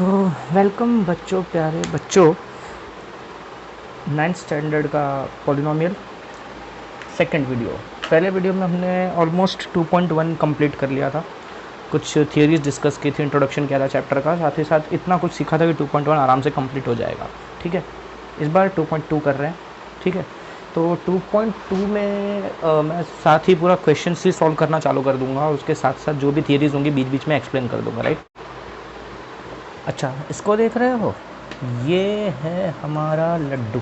तो वेलकम बच्चों, प्यारे बच्चों, नाइन्थ स्टैंडर्ड का पॉलिनोमियल सेकंड वीडियो। पहले वीडियो में हमने ऑलमोस्ट 2.1 कंप्लीट कर लिया था, कुछ थियरीज डिस्कस की थी, इंट्रोडक्शन किया था चैप्टर का, साथ ही साथ इतना कुछ सीखा था कि 2.1 आराम से कंप्लीट हो जाएगा। ठीक है, इस बार 2.2 कर रहे हैं। ठीक है, तो 2.2 में मैं साथ ही पूरा क्वेश्चन ही सॉल्व करना चालू कर दूंगा और उसके साथ साथ जो भी थियरीज होंगी बीच बीच में एक्सप्लेन कर दूंगा। राइट, अच्छा इसको देख रहे हो, ये है हमारा लड्डू।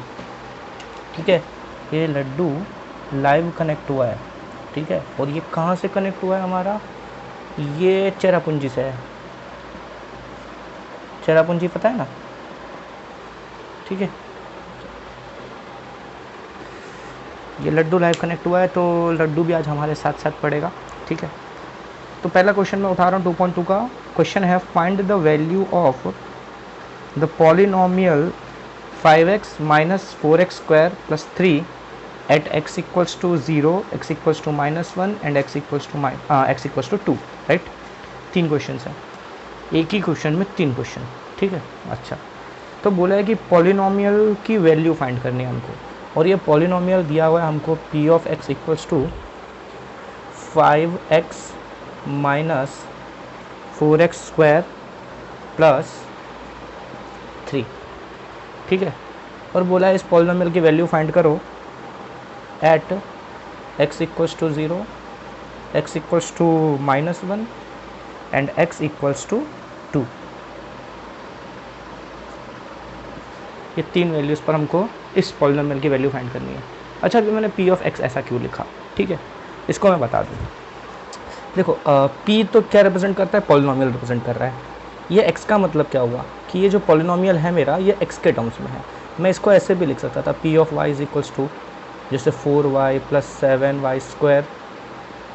ठीक है, ये लड्डू लाइव कनेक्ट हुआ है। ठीक है, और ये कहाँ से कनेक्ट हुआ है हमारा, ये चेरापूंजी से है। चेरापूंजी पता है ना। ठीक है, ये लड्डू लाइव कनेक्ट हुआ है, तो लड्डू भी आज हमारे साथ साथ पड़ेगा। ठीक है, तो पहला क्वेश्चन मैं उठा रहा हूँ 2.2 का क्वेश्चन है, find the value of the polynomial 5x minus 4x square plus 3 at x equals to 0, x equals to -1 and x equals to 2। Right, तीन क्वेश्चन हैं, एक ही क्वेश्चन में तीन क्वेश्चन। ठीक है, अच्छा तो बोला है कि पॉलिनोमियल की वैल्यू फाइंड करनी है हमको, और ये पॉलिनोमियल दिया हुआ है हमको p of x equals to 5x minus 4x square plus 3। ठीक है, और बोला है इस पॉलिनोमियल की वैल्यू फाइंड करो at x equals to 0, x equals to -1 and x equals to 2। ये तीन वैल्यूज़ पर हमको इस पॉलिनोमियल की वैल्यू फाइंड करनी है। अच्छा, अभी मैंने p ऑफ x ऐसा क्यों लिखा, ठीक है, इसको मैं बता दूँ। देखो p तो क्या रिप्रेजेंट करता है, पॉलिनोमियल रिप्रेजेंट कर रहा है। ये x का मतलब क्या हुआ कि ये जो पॉलिनोमियल है मेरा, ये x के टर्म्स में है। मैं इसको ऐसे भी लिख सकता था, p of y is equals to जैसे 4y plus 7y square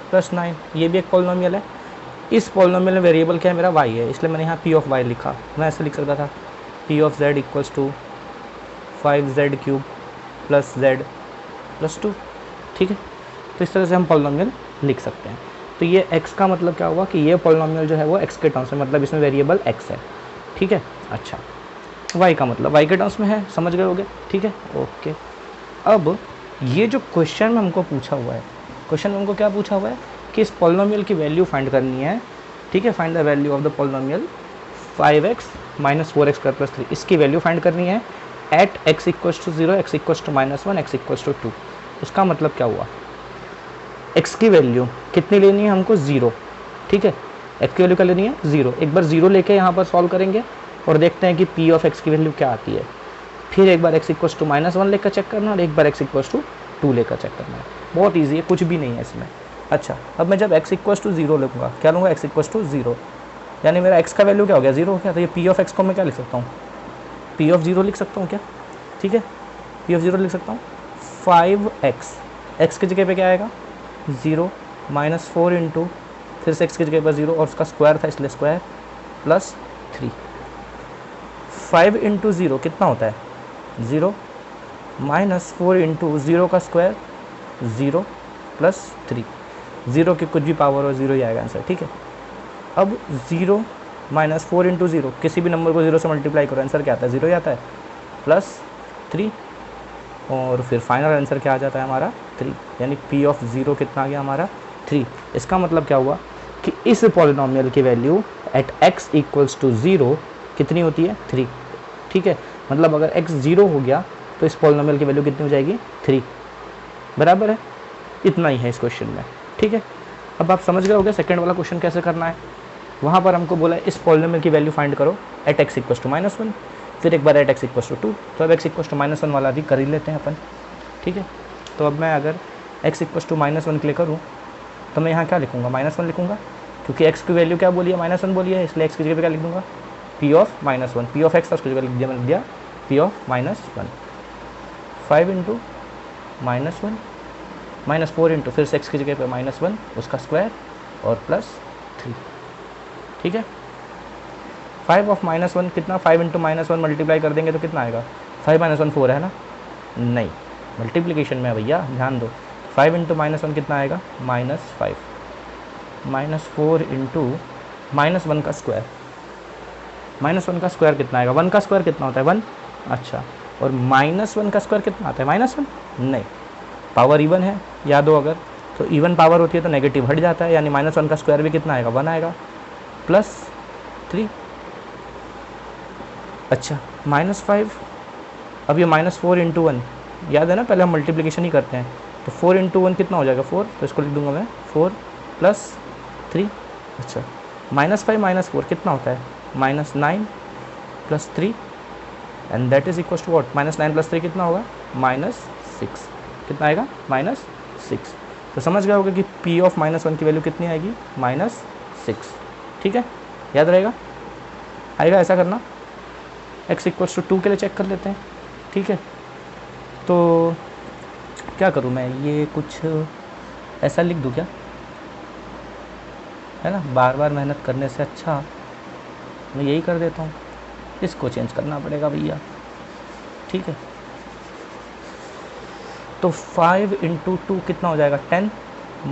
plus 9, ये भी एक पॉलिनोमियल है। इस पॉलिनोमियल में वेरिएबल क्या है, मेरा y है, इसलिए मैंने यहाँ p ऑफ y लिखा। मैं ऐसे लिख सकता था p of z equals to 5z cube plus z plus 2। ठीक है, तो इस तरह से हम पॉलिनोमियल लिख सकते हैं। तो ये x का मतलब क्या हुआ कि ये पॉलिनोमियल जो है वो x के टर्म्स में, मतलब इसमें वेरिएबल x है। ठीक है, अच्छा y का मतलब y के टर्म्स में है, समझ गए होगे। ठीक है, ओके। अब ये जो क्वेश्चन में हमको पूछा हुआ है, क्वेश्चन में हमको क्या पूछा हुआ है कि इस पॉलिनोमियल की वैल्यू फाइंड करनी है। ठीक है, find the value of the polynomial 5x minus 4x square plus 3, इसकी वैल्यू फाइंड करनी है at x equals to 0, x equals to -1, x equals to 2। उसका मतलब क्या हुआ, x की वैल्यू कितनी लेनी है हमको, 0। ठीक है, x की वैल्यू क्या लेनी है, 0। एक बार 0 लेके यहाँ पर सॉल्व करेंगे और देखते हैं कि p ऑफ x की वैल्यू क्या आती है। फिर एक बार x इक्वल्स टू -1 लेकर चेक करना और एक बार x इक्वल्स टू 2 लेकर चेक करना है। बहुत ईजी है, कुछ भी नहीं है इसमें। अच्छा, अब मैं जब x इक्वल्स टू 0 लूँगा, क्या लूँगा, x इक्वल्स टू 0, यानी मेरा x का वैल्यू क्या हो गया, 0 हो गया। तो ये p ऑफ x को मैं क्या लिख सकता हूँ, p ऑफ 0 लिख सकता हूँ क्या। ठीक है, p ऑफ 0 लिख सकता हूँ 5x, x की जगह पे क्या आएगा 0, -4 इंटू फिर से x की जगह पर 0 और उसका स्क्वायर था इसलिए स्क्वायर प्लस 3। 5 इंटू 0 कितना होता है, 0, -4 इंटू 0 का स्क्वायर 0 प्लस 3। 0 की कुछ भी पावर हो 0 ही आएगा आंसर। ठीक है, अब 0 -4 इंटू 0, किसी भी नंबर को 0 से मल्टीप्लाई करो, आंसर क्या आता है, 0 ही आता है, प्लस 3, और फिर फाइनल आंसर क्या आ जाता है हमारा 3, यानी p ऑफ 0 कितना आ गया हमारा 3। इसका मतलब क्या हुआ कि इस पॉलिनोमियल की value at x equals to 0 कितनी होती है, 3। ठीक है, मतलब अगर x 0 हो गया तो इस पॉलिनोमियल की वैल्यू कितनी हो जाएगी, 3। बराबर है, इतना ही है इस क्वेश्चन में। ठीक है, अब आप समझ गए होंगे सेकंड वाला क्वेश्चन कैसे करना है। वहाँ पर हमको बोला है इस पॉलिनोमियल की वैल्यू फाइंड करो एट x इक्वल्स टू -1, फिर एक बार एट x इक्वल्स टू 2। तो अब x इक्वल्स टू -1 वाला भी कर ही लेते हैं अपन। ठीक है, तो अब मैं अगर x इक्वल्स टू -1 के लिए करूँ तो मैं यहाँ क्या लिखूँगा, -1 लिखूँगा, क्योंकि x की वैल्यू क्या बोली है, -1 बोली है, इसलिए x की जगह पे क्या लिख दूँगा, p of -1, p of x था उसकी जगह लिख दिया, मैंने दिया p ऑफ -1। 5 इंटू -1 -4 इंटू फिर से x की जगह पे -1 उसका स्क्वायर और प्लस 3। ठीक है, 5 ऑफ -1 कितना, 5 इंटू -1 मल्टीप्लाई कर देंगे तो कितना आएगा, 5 -1 4 है ना, नहीं मल्टीप्लिकेशन में है भैया, ध्यान दो। 5 इंटू -1 कितना आएगा, -5, -4 इंटू -1 का स्क्वायर -1 का स्क्वायर कितना आएगा, 1 का स्क्वायर कितना होता है 1, अच्छा, और -1 का स्क्वायर कितना आता है -1, नहीं, पावर इवन है, याद हो अगर, तो इवन पावर होती है तो नेगेटिव हट जाता है, यानी -1 का स्क्वायर भी कितना आएगा 1 आएगा, +3, अच्छा -5, अब ये -4 × 1 याद है ना, पहले हम मल्टीप्लिकेशन ही करते हैं, तो 4 × 1 कितना हो जाएगा 4, तो इसको लिख दूंगा मैं 4 + 3, अच्छा, -5 - 4 कितना होता है -9 + 3 and that is equal to what, -9 + 3 कितना होगा -6, कितना आएगा -6, तो समझ गए होगे कि P ऑफ -1 की वैल्यू कितनी आएगी -6, ठीक है, याद रहेगा, आएगा ऐसा करना। x = 2 के लिए चेक कर लेते हैं, ठीक है, तो क्या करूँ मैं, ये कुछ ऐसा लिख दूँ क्या, है ना, बार बार मेहनत करने से अच्छा मैं यही कर देता हूँ, इसको चेंज करना पड़ेगा भैया, ठीक है, तो 5 × 2 कितना हो जाएगा 10,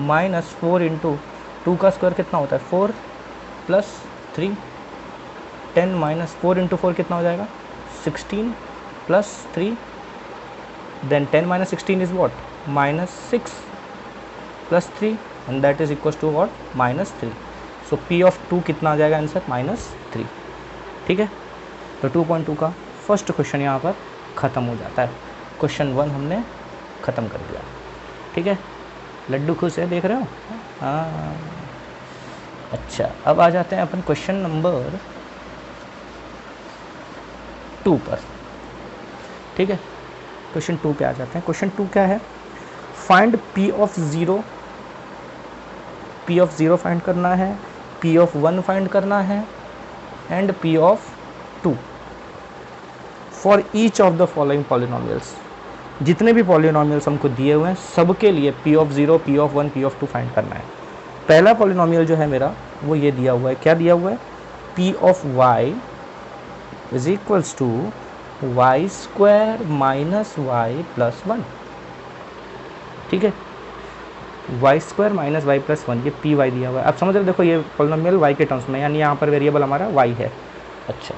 -4 × 2 का स्क्वायर कितना होता है 4 + 3, 10 - 4 × 4 कितना हो जाएगा 16 + 3, then 10 - 16 is what -6 + 3 and that is equals to what -3, so P of 2 कितना आ जाएगा आंसर -3, ठीक है, तो 2.2 का फर्स्ट क्वेश्चन यहाँ पर ख़त्म हो जाता है, क्वेश्चन 1 हमने ख़त्म कर दिया, ठीक है, लड्डू खुश है देख रहे हो, हाँ, अच्छा, अब आ जाते हैं अपन क्वेश्चन नंबर 2 पर, ठीक है, क्वेश्चन 2 पे आ जाते हैं। क्वेश्चन 2 क्या है, find P of 0, P of 0 find करना है, P ऑफ 1 फाइंड करना है and P of 2 for each of the following polynomials, जितने भी पॉलिनोमियल्स हमको दिए हुए हैं सबके लिए P of 0, P of 1, P of 2 find करना है। पहला पॉलिनोमियल जो है मेरा वो ये दिया हुआ है, क्या दिया हुआ है, P of y is equals to y² - y + 1, ठीक है, y² - y + 1, ये Py दिया हुआ है। अब समझ रहे, देखो ये पॉलिनोमियल y के टर्म्स में, यानी यहाँ पर वेरिएबल हमारा y है। अच्छा,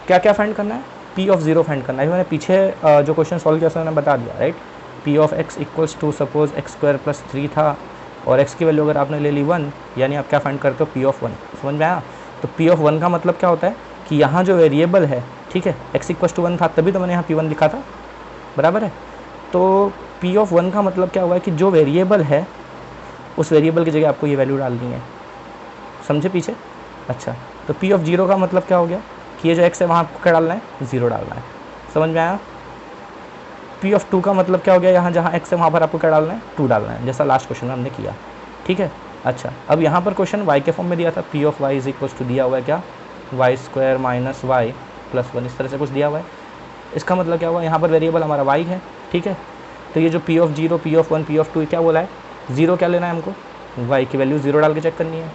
क्या क्या फाइंड करना है, P ऑफ 0 फाइंड करना है, मैंने पीछे जो क्वेश्चन सॉल्व किया मैंने बता दिया, right, P of x equals to suppose x² + 3 था और x की वैल्यू अगर आपने ले ली 1, यानी आप क्या फाइंड करते हो P ऑफ 1, समझ में आया, तो P ऑफ 1 का मतलब क्या होता है कि यहाँ जो वेरिएबल है, ठीक है, x = 1 था तभी तो मैंने यहाँ P1 लिखा था, बराबर है, तो P ऑफ 1 का मतलब क्या हुआ है कि जो वेरिएबल है उस वेरिएबल की जगह आपको ये वैल्यू डालनी है, समझे पीछे, अच्छा, तो P ऑफ 0 का मतलब क्या हो गया कि ये जो x है वहाँ आपको क्या डालना है 0 डालना है, समझ में आया। P ऑफ 2 का मतलब क्या हो गया, यहाँ जहाँ x है वहाँ पर आपको क्या डालना है 2 डालना है, जैसा लास्ट क्वेश्चन में हमने किया, ठीक है। अच्छा, अब यहाँ पर क्वेश्चन y के फॉर्म में दिया था, P of y is equals to दिया हुआ है क्या y² - y + 1, इस तरह से कुछ दिया हुआ है, इसका मतलब क्या हुआ, यहाँ पर वेरिएबल हमारा y है, ठीक है, तो ये जो P of 0, P of 1, P of 2 क्या बोला है, 0 क्या लेना है हमको, y की वैल्यू 0 डाल के चेक करनी है,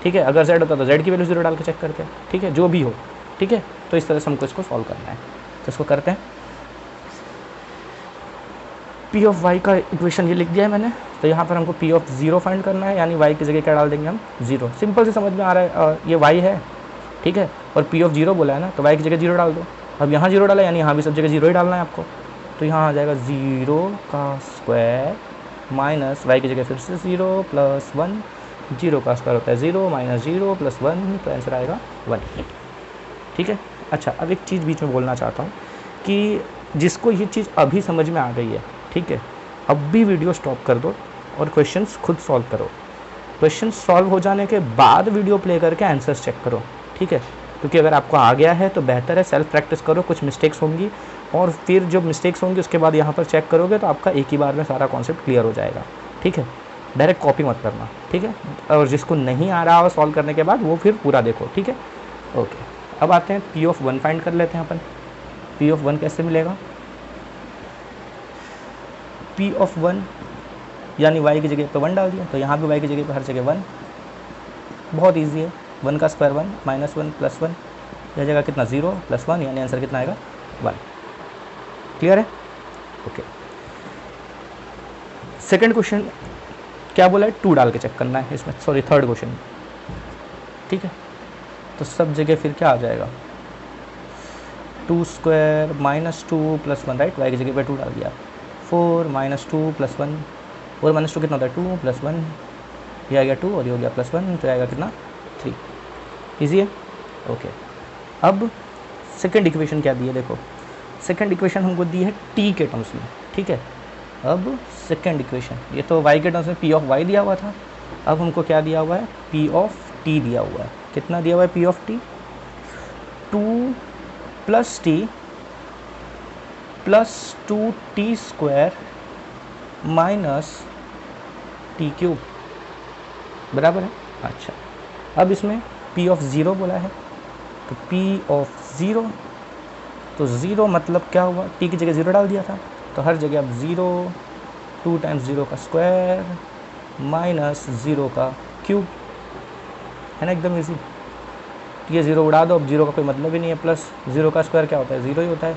ठीक है, अगर z होता तो z की वैल्यू 0 डाल के चेक करते हैं, ठीक है, जो भी हो, ठीक है, तो इस तरह से हमको इसको सॉल्व करना है, तो इसको करते हैं। P ऑफ y का इक्वेशन ये लिख दिया है मैंने, तो यहाँ पर हमको P ऑफ 0 फाइंड करना है, यानी y की जगह क्या डाल देंगे हम 0, सिंपल से समझ में आ रहा है, ये y है, ठीक है, और P ऑफ 0 बोला है ना, तो y की जगह 0 डाल दो, अब यहाँ 0 डाला यानी यहाँ भी सब जगह 0 ही डालना है आपको, तो यहाँ आ जाएगा 0 का स्क्वायर माइनस y की जगह फिर से 0 + 1, 0 का स्क्वायर होता है 0 - 0 + 1, तो आंसर आएगा 1, ठीक है। अच्छा, अब एक चीज़ बीच में बोलना चाहता हूँ कि जिसको ये चीज़ अभी समझ में आ गई है, ठीक है, अब भी वीडियो स्टॉप कर दो और क्वेश्चंस खुद सॉल्व करो, क्वेश्चन सॉल्व हो जाने के बाद वीडियो प्ले करके आंसर्स चेक करो, ठीक है, क्योंकि अगर आपको आ गया है तो बेहतर है, सेल्फ प्रैक्टिस करो, कुछ मिस्टेक्स होंगी और फिर जो मिस्टेक्स होंगी उसके बाद यहाँ पर चेक करोगे तो आपका एक ही बार में सारा कॉन्सेप्ट क्लियर हो जाएगा, ठीक है, डायरेक्ट कॉपी मत करना, ठीक है, और जिसको नहीं आ रहा हो सॉल्व करने के बाद वो फिर पूरा देखो, ठीक है, ओके। अब आते हैं P ऑफ 1 फाइंड कर लेते हैं अपन, P ऑफ 1 कैसे मिलेगा, P ऑफ 1 यानी y की जगह पे 1 डाल दिया, तो यहाँ भी y की जगह पे हर जगह 1, बहुत ईजी है, 1 का स्क्वायर 1 - 1 + 1, यह जगह कितना 0 + 1, यानी आंसर कितना आएगा 1, क्लियर है, ओके। सेकंड क्वेश्चन क्या बोला है, 2 डाल के चेक करना है इसमें, सॉरी थर्ड क्वेश्चन, ठीक है, तो सब जगह फिर क्या आ जाएगा 2 square minus 2 plus 1, right, Y की जगह पे 2 डाल दिया। 4 माइनस 2 प्लस 1, 4 माइनस 2 कितना होता है 2 प्लस 1, ये आ गया 2 और ये हो गया प्लस 1, तो आएगा कितना 3। ईजी है, ओके। अब सेकेंड इक्वेशन क्या दी है, देखो सेकेंड इक्वेशन हमको दी है टी के टर्म्स में, ठीक है। अब सेकेंड इक्वेशन, ये तो वाई के टर्म्स में पी ऑफ वाई दिया हुआ था, अब हमको क्या दिया हुआ है पी ऑफ टी दिया हुआ है। कितना दिया हुआ है P of T, 2 plus T plus 2t square minus T cube, बराबर है। अच्छा, अब इसमें p ऑफ ज़ीरो बोला है, तो p ऑफ ज़ीरो, तो ज़ीरो मतलब क्या हुआ, t की जगह ज़ीरो डाल दिया था, तो हर जगह अब ज़ीरो, 2 टाइम्स ज़ीरो का स्क्वायर माइनस ज़ीरो का क्यूब, है ना, एकदम इजी। ये ज़ीरो उड़ा दो, अब ज़ीरो का कोई मतलब ही नहीं है, प्लस ज़ीरो का स्क्वायर क्या होता है ज़ीरो ही होता है,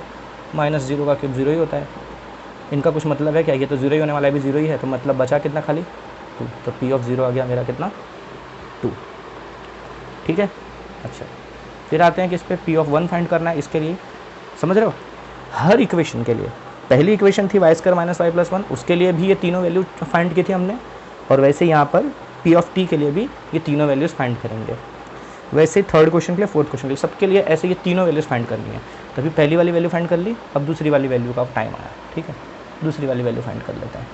माइनस ज़ीरो का क्यूब ज़ीरो ही होता है, इनका कुछ मतलब है क्या, ये तो ज़ीरो ही होने वाला है, भी ज़ीरो ही है, तो मतलब बचा कितना खाली 2, तो p ऑफ ज़ीरो आ गया मेरा कितना 2, ठीक है। अच्छा, फिर आते हैं कि इस पर p ऑफ 1 फाइंड करना है, इसके लिए समझ रहे हो, हर इक्वेशन के लिए, पहली इक्वेशन थी Y square minus Y plus 1, उसके लिए भी ये तीनों वैल्यू फाइंड की थी हमने, और वैसे यहाँ पर p ऑफ t के लिए भी ये तीनों वैल्यूज़ फाइंड करेंगे। वैसे थर्ड क्वेश्चन के लिए, फोर्थ क्वेश्चन के लिए, सबके लिए ऐसे ये तीनों वैल्यूज़ फाइंड करनी है। तभी पहली वाली वैल्यू फाइंड कर ली, अब दूसरी वाली वैल्यू का टाइम आया, ठीक है, दूसरी वाली वैल्यू फाइंड कर लेते हैं।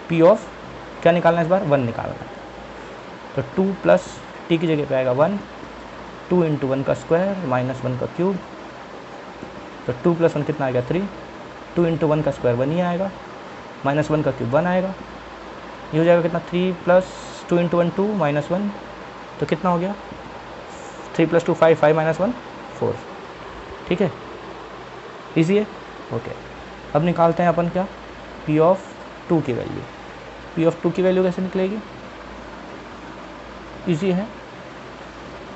p ऑफ क्या निकालना है इस बार 1 निकालना है, तो 2 प्लस टी की जगह पे आएगा 1, 2 इंटू 1 का स्क्वायर माइनस 1 का क्यूब, तो 2 प्लस 1 कितना आएगा 3, 2 इंटू 1 का स्क्वायर 1 ही आएगा, माइनस 1 का क्यूब 1 आएगा, ये हो जाएगा कितना 3 प्लस 2 इंटू 1 2 माइनस 1, तो कितना हो गया 3 प्लस 2 5, 5 माइनस 1 4, ठीक है, ईजी है, ओके। अब निकालते हैं अपन क्या p ऑफ 2 की वैल्यू, p ऑफ 2 की वैल्यू कैसे निकलेगी, ईजी है,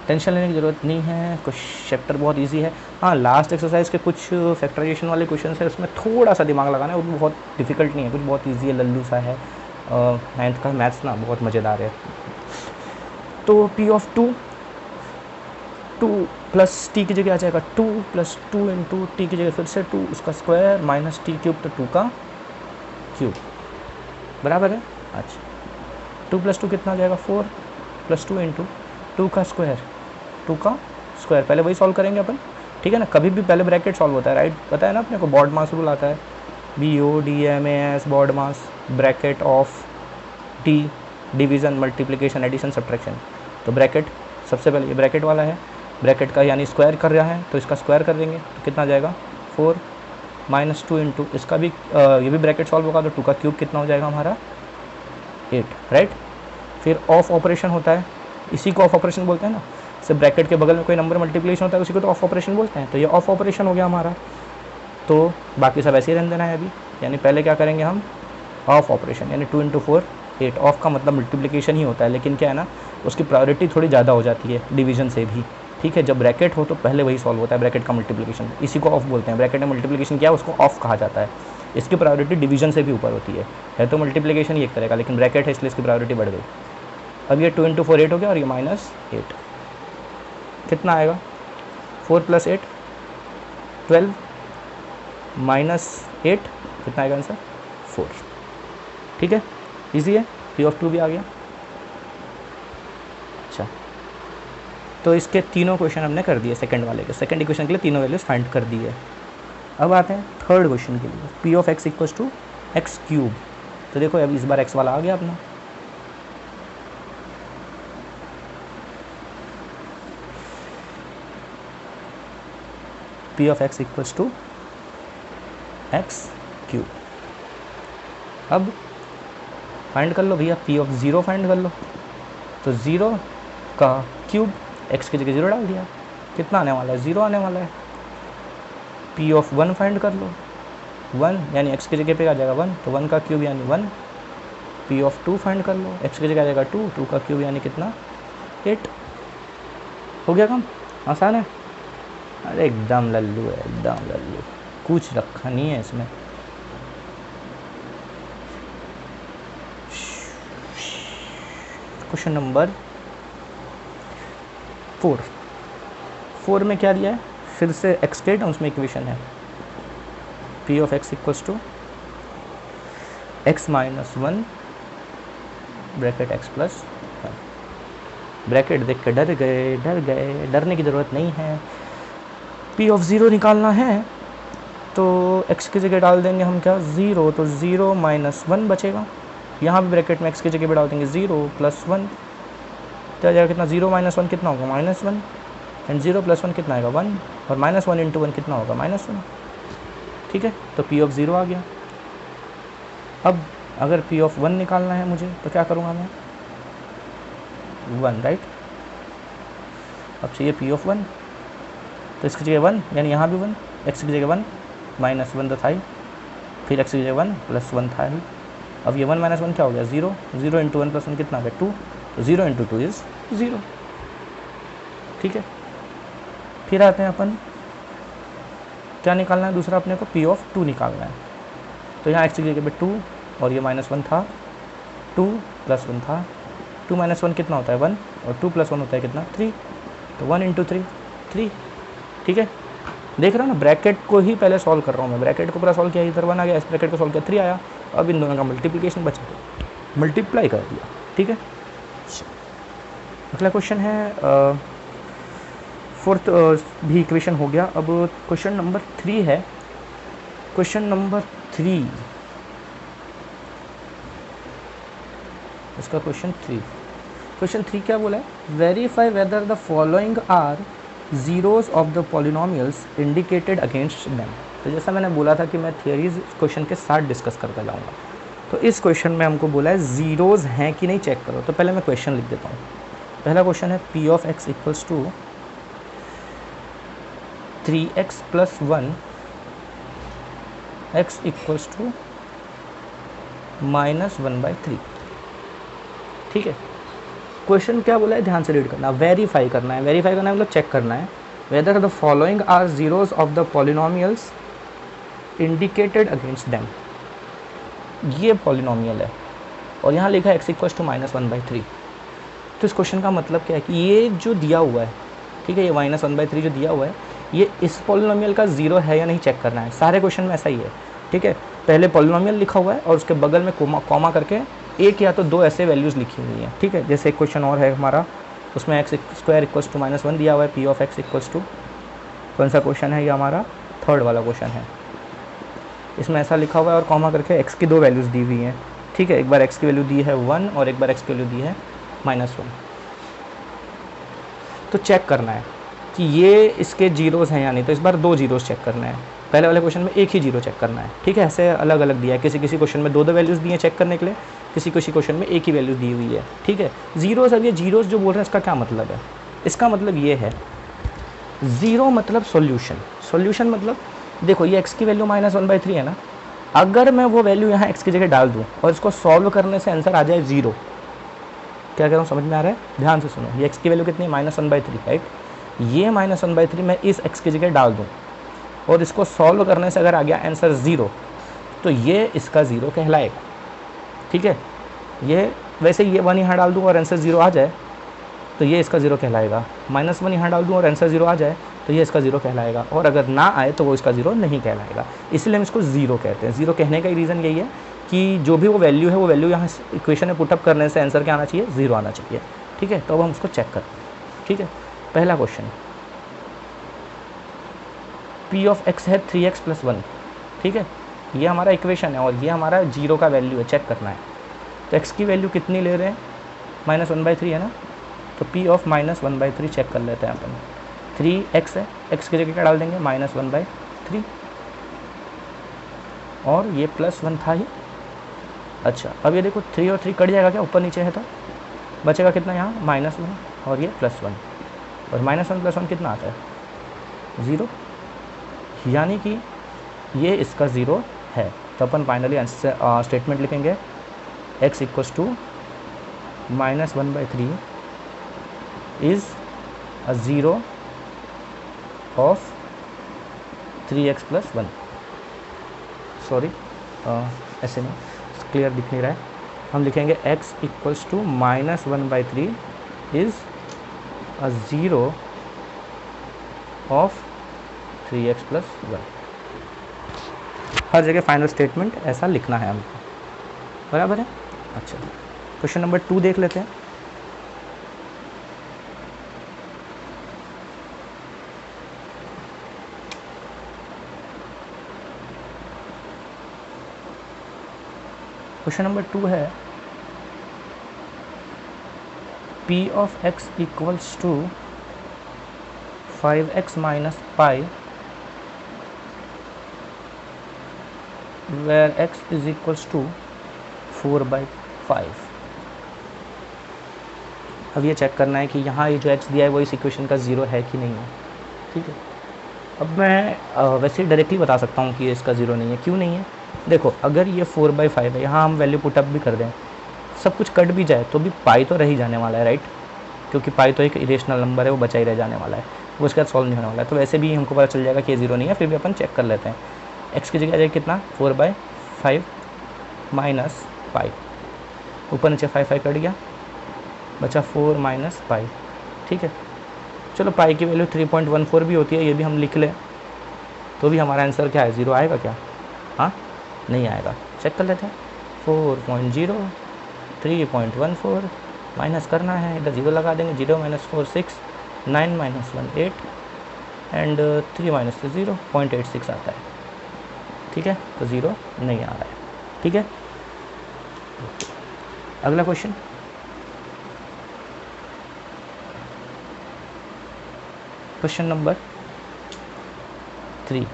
टेंशन लेने की ज़रूरत नहीं है, कुछ चैप्टर बहुत इजी है। हाँ, लास्ट एक्सरसाइज के कुछ फैक्टराइजेशन वाले क्वेश्चन है, उसमें थोड़ा सा दिमाग लगाना है, वो बहुत डिफिकल्ट नहीं है, कुछ बहुत इजी है, लल्लू सा है, 9th का मैथ्स ना बहुत मज़ेदार है। तो p ऑफ 2, 2 प्लस टी की जगह आ जाएगा 2 प्लस 2 इंटू टी की जगह फिर से 2 उसका स्क्वायर माइनस टी क्यूब, तो 2 का क्यूब, बराबर है। अच्छा, 2 प्लस 2 कितना आ जाएगा 4 प्लस 2 इंटू 2 का स्क्वायर, 2 का स्क्वायर, पहले वही सॉल्व करेंगे अपन, ठीक है ना, कभी भी पहले ब्रैकेट सॉल्व होता है, राइट, पता है ना अपने को, बॉड मास रूल आता है, BODMAS, BODMAS, bracket of टी, डिवीज़न मल्टीप्लिकेशन एडिशन सब्ट्रैक्शन, तो ब्रैकेट सबसे पहले ये ब्रैकेट वाला है, ब्रैकेट का यानी स्क्वायर कर रहा है, तो इसका स्क्वायर कर देंगे, तो कितना आ जाएगा 4 माइनस 2 इंटू इसका भी ये भी ब्रैकेट सॉल्व होगा, तो 2 का क्यूब कितना हो जाएगा हमारा 8, राइट। फिर ऑफ ऑपरेशन होता है, इसी को ऑफ ऑपरेशन बोलते हैं ना, से ब्रैकेट के बगल में कोई नंबर मल्टीप्लिकेशन होता है उसी को तो ऑफ ऑपरेशन बोलते हैं, तो ये ऑफ ऑपरेशन हो गया हमारा, तो बाकी सब ऐसे ही रहने देना है अभी, यानी पहले क्या करेंगे हम ऑफ ऑपरेशन, यानी 2 इंटू 4 8, ऑफ का मतलब मल्टीप्लिकेशन ही होता है, लेकिन क्या है ना उसकी प्रायोरिटी थोड़ी ज़्यादा हो जाती है डिवीजन से भी, ठीक है, जब ब्रैकेट हो तो पहले वही सॉल्व होता है, ब्रैकेट का मल्टीप्लिकेशन, इसी को ऑफ बोलते हैं, ब्रैकेट में मल्टीप्लिकेशन किया उसको ऑफ कहा जाता है, इसकी प्रायोरिटी डिवीजन से भी ऊपर होती है तो मल्टीप्लिकेशन ही एक तरह का, लेकिन ब्रैकेट है इसलिए इसकी प्रायोरिटी बढ़ गई। अब ये 2 इंटू 4 8 हो गया, और ये माइनस 8 कितना आएगा 4 प्लस 8 12 माइनस 8 कितना आएगा आंसर 4, ठीक है, ईजी है, p ऑफ 2 भी आ गया। अच्छा, तो इसके तीनों क्वेश्चन हमने कर दिए, सेकंड वाले के, सेकंड इक्वेशन के लिए तीनों वैल्यूज फाइंड कर दी है। अब आते हैं थर्ड क्वेश्चन के लिए, p of x equals to x cube, तो देखो अब इस बार x वाला आ गया अपना, p of x equals to x cube. अब फाइंड कर लो भैया, p ऑफ 0 फाइंड कर लो, तो 0 का क्यूब, x की जगह 0 डाल दिया, कितना आने वाला है 0 आने वाला है। p ऑफ 1 फाइंड कर लो, 1 यानी x की जगह पे आ जाएगा 1, तो 1 का क्यूब यानी 1। p ऑफ 2 फाइंड कर लो, x की जगह आ जाएगा 2, 2 का क्यूब यानी कितना 8, हो गया काम, आसान है, अरे एकदम लल्लू है, एकदम लल्लू, कुछ रखा नहीं है इसमें। क्वेश्चन नंबर 4 में क्या दिया है, फिर से x के टर्म्स में इक्वेशन है, p of x equals to x minus 1 bracket x plus 1। Bracket देख के डर गए, डरने की ज़रूरत नहीं है। p ऑफ 0 निकालना है तो x की जगह डाल देंगे हम क्या 0, तो 0 माइनस 1 बचेगा। यहाँ भी ब्रैकेट में x की जगह पे डाल देंगे 0 प्लस 1, तो आ जाएगा कितना 0 माइनस 1 कितना होगा -1, एंड 0 प्लस 1 कितना आएगा 1, और -1 इंटू 1 कितना होगा -1। ठीक है, तो p ऑफ 0 आ गया। अब अगर p ऑफ 1 निकालना है मुझे तो क्या करूँगा मैं 1, राइट। अब चाहिए p ऑफ 1, तो इसकी जगह 1, यानी यहाँ भी 1, x की जगह 1 माइनस 1 तो था ही, फिर x की जगह 1 प्लस 1 था ही। अब ये 1 माइनस 1 क्या हो गया 0, 0 इंटू 1 प्लस 1 कितना आ गया 2, तो 0 इंटू 2 इज़ 0। ठीक है, फिर आते हैं अपन क्या निकालना है दूसरा, अपने को p ऑफ 2 निकालना है। तो यहाँ x की जगह पे 2 और ये -1 था, 2 प्लस 1 था, 2 माइनस 1 कितना होता है 1, और 2 प्लस 1 होता है कितना 3, तो 1 इंटू 3 3। ठीक है, देख रहा हूँ ना, ब्रैकेट को ही पहले सॉल्व कर रहा हूँ मैं, ब्रैकेट को पूरा सॉल्व किया, इधर 1 आ गया, इस ब्रैकेट को सॉल्व किया 3 आया, अब इन दोनों का मल्टीप्लिकेशन बचा, मल्टीप्लाई कर दिया। ठीक है, अगला क्वेश्चन है फोर्थ भी इक्वेशन हो गया। अब क्वेश्चन नंबर 3 है। क्वेश्चन नंबर 3, इसका क्वेश्चन 3 क्या बोला है, verify whether the following are zeros of the polynomials indicated against them. तो जैसा मैंने बोला था कि मैं थियरीज क्वेश्चन के साथ डिस्कस करता जाऊँगा, तो इस क्वेश्चन में हमको बोला है जीरोज हैं कि नहीं चेक करो। तो पहले मैं क्वेश्चन लिख देता हूँ। पहला क्वेश्चन है p of x equals to 3x plus 1 x equals to -1/3। ठीक है, क्वेश्चन क्या बोला है, ध्यान से रीड करना, वेरीफाई करना है। वेरीफाई करना है मतलब चेक करना है, whether the following are zeros of the polynomials indicated against them. ये पॉलिनोमियल है और यहाँ लिखा है x इक्वल्स टू -1/3। तो इस क्वेश्चन का मतलब क्या है कि ये जो दिया हुआ है, ठीक है, ये -1/3 जो दिया हुआ है, ये इस पॉलिनोमियल का जीरो है या नहीं चेक करना है। सारे क्वेश्चन में ऐसा ही है। ठीक है, पहले पॉलिनोमियल लिखा हुआ है और उसके बगल में कॉमा करके एक या तो दो ऐसे वैल्यूज़ लिखी हुई हैं। ठीक है, जैसे एक क्वेश्चन और है हमारा, उसमें x स्क्वायर इक्वल्स टू -1 दिया हुआ है, p of x equals to, कौन सा क्वेश्चन है ये, हमारा थर्ड वाला क्वेश्चन है। इसमें ऐसा लिखा हुआ है और कॉमा करके x की दो वैल्यूज़ दी हुई हैं। ठीक है, एक बार x की वैल्यू दी है 1 और एक बार x की वैल्यू दी है -1। तो चेक करना है कि ये इसके जीरोज़ हैं या नहीं। तो इस बार दो जीरोज़ चेक करना है, पहले वाले क्वेश्चन में एक ही जीरो चेक करना है। ठीक है, ऐसे अलग अलग दिया है, किसी क्वेश्चन में दो वैल्यूज़ दी हैं चेक करने के लिए, किसी क्वेश्चन में एक ही वैल्यू दी हुई है। ठीक है, जीरोज़, अब ये जीरोज़ जो बोल रहे हैं इसका क्या मतलब है, इसका मतलब ये है, ज़ीरो मतलब सॉल्यूशन। सॉल्यूशन मतलब देखो ये x की वैल्यू -1/3 है ना, अगर मैं वो वैल्यू यहाँ x की जगह डाल दूँ और इसको सॉल्व करने से आंसर आ जाए 0, क्या कह रहा हूँ समझ में आ रहा है, ध्यान से सुनो। ये x की वैल्यू कितनी है -1/3, राइट। ये -1/3 मैं इस x की जगह डाल दूँ और इसको सॉल्व करने से अगर आ गया आंसर 0, तो ये इसका 0 कहलाएगा। ठीक है, ये वैसे ये 1 यहाँ डाल दूँ और आंसर 0 आ जाए तो ये इसका 0 कहलाएगा। -1 यहाँ डाल दूँ और आंसर 0 आ जाए तो ये इसका 0 कहलाएगा, और अगर ना आए तो वो इसका 0 नहीं कहलाएगा। इसलिए हम इसको 0 कहते हैं। 0 कहने का ही रीज़न यही है कि जो भी वो वैल्यू है, वो वैल्यू यहाँ इक्वेशन में पुटअप करने से आंसर क्या आना चाहिए, 0 आना चाहिए। ठीक है, तो अब हम उसको चेक करते हैं। ठीक है, पहला क्वेश्चन, p ऑफ x है 3x प्लस 1। ठीक है, ये हमारा इक्वेशन है और ये हमारा 0 का वैल्यू है, चेक करना है। तो x की वैल्यू कितनी ले रहे हैं, -1/3 है ना, तो p ऑफ -1/3 चेक कर लेते हैं अपन। 3x है, x की जगह क्या डाल देंगे -1/3, और ये +1 था ही। अच्छा, अब ये देखो 3 और 3 कट जाएगा क्या, ऊपर नीचे है तो बचेगा कितना यहाँ -1 और ये +1, और -1 + 1 कितना आता है 0, यानी कि ये इसका 0 है। तो अपन फाइनली आंसर स्टेटमेंट लिखेंगे, x equals to -1/3 is a 0 of 3x plus 1। Sorry, ऐसे नहीं, क्लियर दिख नहीं रहा है। हम लिखेंगे x equals to -1/3 is a 0 of 3x+1। हर जगह फाइनल स्टेटमेंट ऐसा लिखना है हमको, बराबर है। अच्छा, क्वेश्चन नंबर 2 देख लेते हैं। क्वेश्चन नंबर 2 है p of x equals to 5x minus pi where x is equals to 4/5। अब ये चेक करना है कि यहाँ ये जो x दिया है वो इस इक्वेशन का ज़ीरो है कि नहीं है, ठीक है। अब मैं वैसे डायरेक्टली बता सकता हूँ कि ये इसका ज़ीरो नहीं है। क्यों नहीं है? देखो, अगर ये 4/5 है, यहाँ हम वैल्यू पुटअप भी कर दें, सब कुछ कट भी जाए तो भी पाई तो रह ही जाने वाला है, राइट, क्योंकि पाई तो एक इरेशनल नंबर है, वो बचा ही रह जाने वाला है, वो उसके बाद सॉल्व नहीं होने वाला है। तो वैसे भी हमको पता चल जाएगा कि ये ज़ीरो नहीं है, फिर भी अपन चेक कर लेते हैं। एक्स की जगह आ जाएगा कितना, 4/5 माइनस पाई, ऊपर नीचे 5 कट गया, बचा 4 माइनस पाई, ठीक है। चलो, पाई की वैल्यू 3.14 भी होती है, ये भी हम लिख लें, तो भी हमारा आंसर क्या है, ज़ीरो आएगा क्या? हाँ, नहीं आएगा। चेक कर लेते हैं। 4.0 3.14 माइनस करना है, इधर जीरो लगा देंगे। 0 - 4 6, 9 - 1 8 एंड 3 - 0 0.86 आता है, ठीक है। तो ज़ीरो नहीं आ रहा है, ठीक है। अगला क्वेश्चन, क्वेश्चन नंबर 3।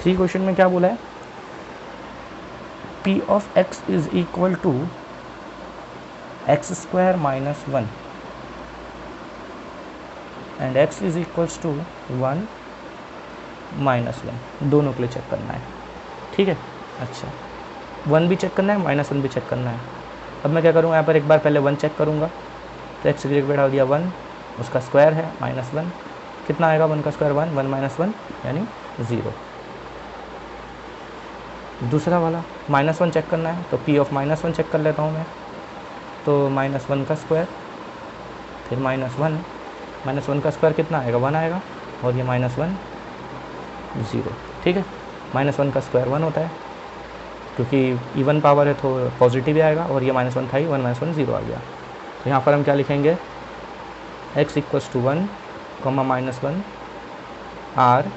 क्वेश्चन में क्या बोला है, p of x is equal to x² - 1 and x is equals to 1 - 1, दोनों के लिए चेक करना है, ठीक है। अच्छा, 1 भी चेक करना है, -1 भी चेक करना है। अब मैं क्या करूँगा, यहाँ पर एक बार पहले 1 चेक करूँगा, तो x की जगह बैठा दिया 1, उसका स्क्वायर है -1, कितना आएगा 1 का स्क्वायर 1, 1 - 1 यानी 0। दूसरा वाला -1 चेक करना है, तो p of -1 चेक कर लेता हूँ मैं, तो -1 का स्क्वायर, फिर -1 का स्क्वायर कितना आएगा, 1 आएगा, और ये -1 0, ठीक है। -1 का स्क्वायर 1 होता है, क्योंकि इवन पावर है तो पॉजिटिव ही आएगा, और ये -1 था ही, 1 - 1 0 आ गया। तो यहाँ पर हम क्या लिखेंगे, x = 1, -1 are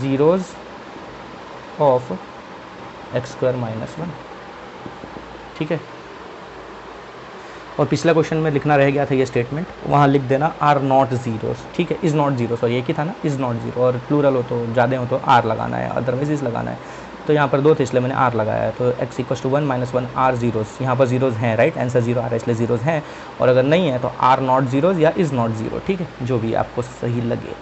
zeros of x² - 1, ठीक है। और पिछला क्वेश्चन में लिखना रह गया था ये स्टेटमेंट, वहाँ लिख देना आर नॉट ज़ीरोस, ठीक है, इज़ नॉट ज़ीरो, सॉरी एक ही था ना, इज़ नॉट ज़ीरो, और प्लूरल हो तो ज़्यादा हो तो आर लगाना है, अदरवाइज इज़ लगाना है। तो यहाँ पर 2 थे इसलिए मैंने आर लगाया है। तो x = 1 - 1 आर ज़ीरोज़, यहाँ पर ज़ीरोज़ हैं, राइट, आंसर 0 आ रहा है इसलिए ज़ीरोज़ हैं, और अगर नहीं है तो आर नॉट ज़ीरोज़ या इज़ नॉट ज़ीरो, ठीक है, जो भी आपको सही लगे।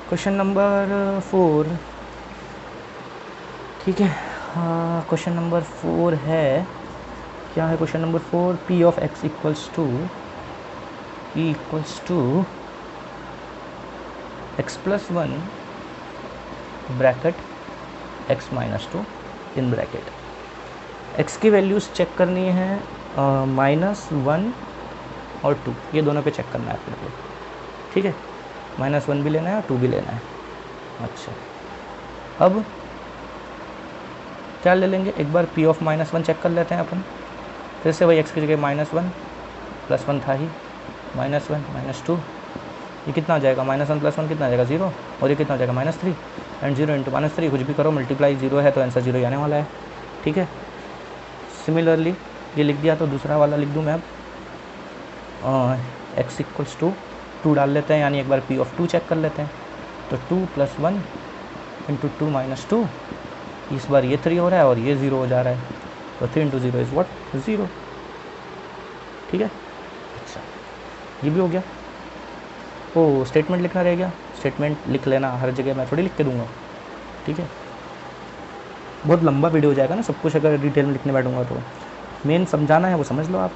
क्वेश्चन नंबर 4, ठीक है। हाँ, क्वेश्चन नंबर 4 है, क्या है question number 4, p of x equals to x + 1 bracket x - 2 in bracket. x की वैल्यूज़ चेक करनी है, -1 और 2, ये दोनों पे चेक करना है अपने को, ठीक है। -1 भी लेना है और 2 भी लेना है। अच्छा, अब क्या ले लेंगे, एक बार p of -1 चेक कर लेते हैं अपन, फिर से वही x की जगह -1 + 1 था ही, -1 - 2, ये कितना आ जाएगा, -1 + 1 कितना आ जाएगा 0, और ये कितना आ जाएगा -3, एंड 0 × -3 कुछ भी करो, मल्टीप्लाई 0 है तो आंसर 0 ही आने वाला है, ठीक है। सिमिलरली ये लिख दिया, तो दूसरा वाला लिख दूँ मैं अब, x = 2 डाल लेते हैं, यानी एक बार p of 2 चेक कर लेते हैं, तो 2 + 1 × 2 - 2, इस बार ये 3 हो रहा है और ये 0 हो जा रहा है, तो 3 × 0 इज़ व्हाट, 0, ठीक है। अच्छा, ये भी हो गया। ओ, स्टेटमेंट लिखना रह गया, स्टेटमेंट लिख लेना, हर जगह मैं थोड़ी लिख के दूंगा, ठीक है, बहुत लंबा वीडियो हो जाएगा ना, सब कुछ अगर डिटेल में लिखने बैठूंगा तो, मेन समझाना है वो समझ लो आप।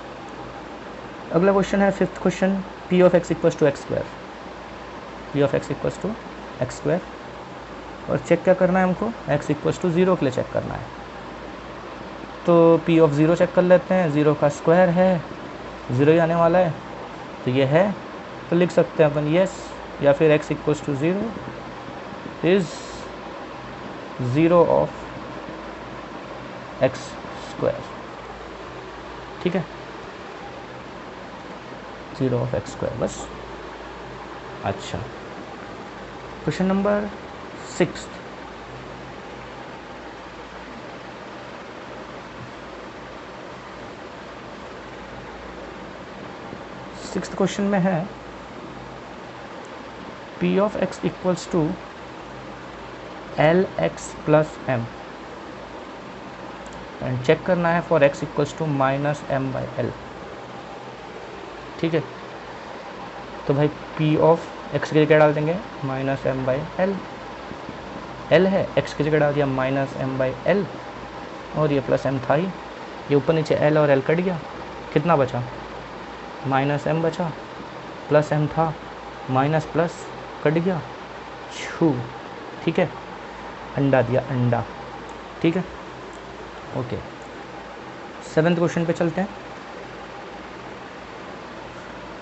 अगला क्वेश्चन है 5th question, p of x = x², p of x = x², और चेक क्या करना है हमको, x = 0 के लिए चेक करना है, तो पी ऑफ ज़ीरो चेक कर लेते हैं, ज़ीरो का स्क्वायर है, ज़ीरो ही आने वाला है, तो ये है, तो लिख सकते हैं अपन यस, या फिर x equals to zero is zero of x square, ठीक है, ज़ीरो ऑफ एक्स स्क्वायर बस। अच्छा, क्वेश्चन नंबर 6, सिक्स्थ क्वेश्चन में है P of x equals to L x plus M and check करना है for x equals to minus M by L, ठीक है। तो भाई पी ऑफ एक्स की जगह डाल देंगे minus M by L, L है, एक्स की जगह डाल दिया माइनस एम बाई एल, और ये प्लस एम था ही, ये ऊपर नीचे एल और एल कट गया, कितना बचा, माइनस एम बचा, प्लस एम था, माइनस प्लस कट गया, छू, ठीक है, अंडा दिया अंडा, ठीक है, ओके। 7th क्वेश्चन पे चलते हैं।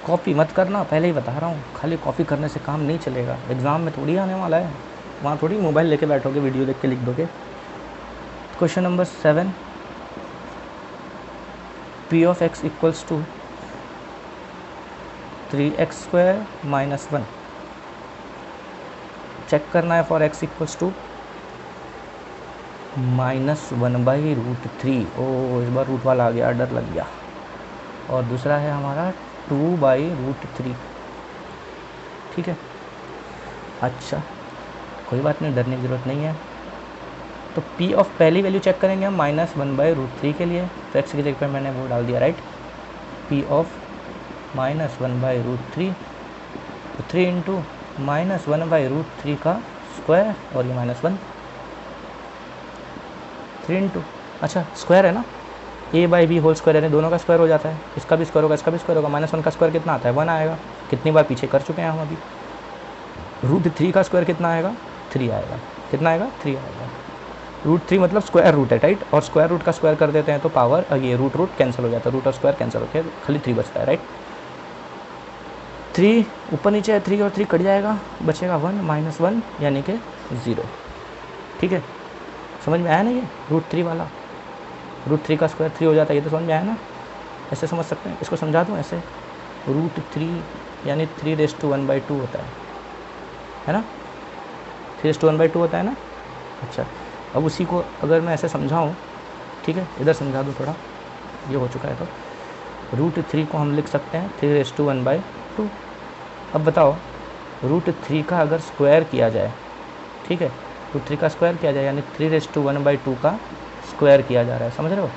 कॉपी मत करना, पहले ही बता रहा हूँ, खाली कॉपी करने से काम नहीं चलेगा, एग्ज़ाम में थोड़ी आने वाला है, वहाँ थोड़ी मोबाइल लेके बैठोगे, वीडियो देख के लिख दोगे। Question number 7, P of x equals to 3x square minus 1, check करना है for x equals to minus 1/√3, ओ इस बार रूट वाला आ गया, डर लग गया, और दूसरा है हमारा 2/√3, ठीक है। अच्छा, कोई बात नहीं, डरने की ज़रूरत नहीं है। तो p ऑफ पहली वैल्यू चेक करेंगे हम माइनस 1/√3 के लिए, तो x की जगह पर मैंने वो डाल दिया, राइट, p ऑफ माइनस 1/√3, तो 3 इंटू माइनस 1/√3 का स्क्वायर, और ये -1, 3 इंटू, अच्छा स्क्वायर है ना, a by B whole square, यानी दोनों का स्क्वायर हो जाता है, इसका भी स्क्वायर होगा, इसका भी स्क्वायर होगा, -1 का स्क्वायर कितना आता है, 1 आएगा, कितनी बार पीछे कर चुके हैं हम अभी। √3 का स्क्वायर कितना आएगा, 3 आएगा, कितना आएगा, 3 आएगा, √3 मतलब स्क्वायर रूट है, राइट, और स्क्वायर रूट का स्क्वायर कर देते हैं तो पावर, ये रूट रूट कैंसिल हो जाता है, रूट और स्क्वायर कैंसिल होते हैं, खाली 3 बचता है, राइट। 3 ऊपर नीचे है, 3 और 3 कट जाएगा, बचेगा 1 -1 यानी कि 0, ठीक है, समझ में आया ना, ये √3 वाला, √3 का स्क्वायर 3 हो जाता है, ये तो समझ में आया ना, ऐसे समझ सकते हैं, इसको समझा दूँ ऐसे, √3 यानी 3⁻1/2 होता है ना, 3⁻1/2 होता है ना। अच्छा, अब उसी को अगर मैं ऐसे समझाऊँ, ठीक है, इधर समझा दूँ थोड़ा, ये हो चुका है, तो √3 को हम लिख सकते हैं 3⁻1/2। अब बताओ, √3 का अगर स्क्वायर किया जाए, ठीक है, √3 का स्क्वायर किया जाए, यानी 3⁻1/2 का स्क्वायर किया जा रहा है, समझ रहे हो,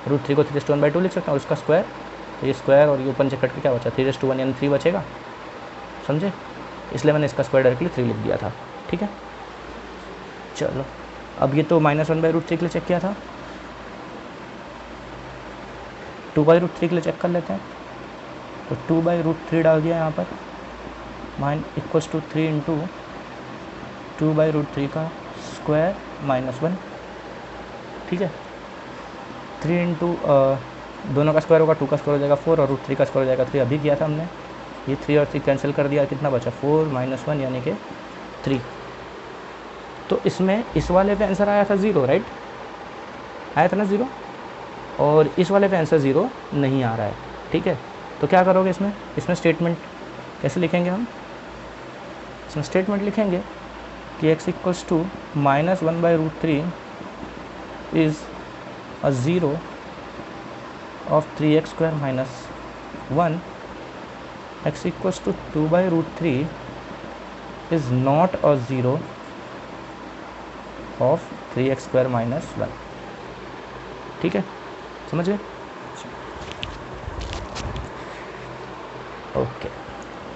√3 को 3⁻1/2 लिख सकते हैं, और उसका स्क्वायर, तो ये स्क्वायर और ये ऊपर नीचे कट के क्या बचा, 3⁻1 यानी 3 बचेगा, समझे, इसलिए मैंने इसका स्क्वायर डायरेक्टली 3 लिख दिया था, ठीक है। चलो, अब ये तो -1/√3 के लिए चेक किया था, 2/√3 के लिए चेक कर लेते हैं, तो 2/√3 डाल दिया यहाँ पर, इक्वल्स टू 3 इंटू 2/√3 का स्क्वायर -1, ठीक है, 3 इंटू दोनों का स्क्वायर होगा, 2 का स्क्वायर हो जाएगा 4, और √3 का स्क्वायर हो जाएगा 3, अभी किया था हमने, ये 3 और 3 कैंसिल कर दिया, कितना बचा, 4 -1 यानी कि 3। तो इसमें इस वाले पे आंसर आया था 0, राइट, आया था ना 0, और इस वाले पे आंसर 0 नहीं आ रहा है, ठीक है। तो क्या करोगे इसमें स्टेटमेंट कैसे लिखेंगे हम, इसमें स्टेटमेंट लिखेंगे कि x equals to -1/√3 is a 0 of 3x square minus 1, x equals to 2/√3 is not a 0 of 3x square minus 1, ठीक है, समझ गए, ओके।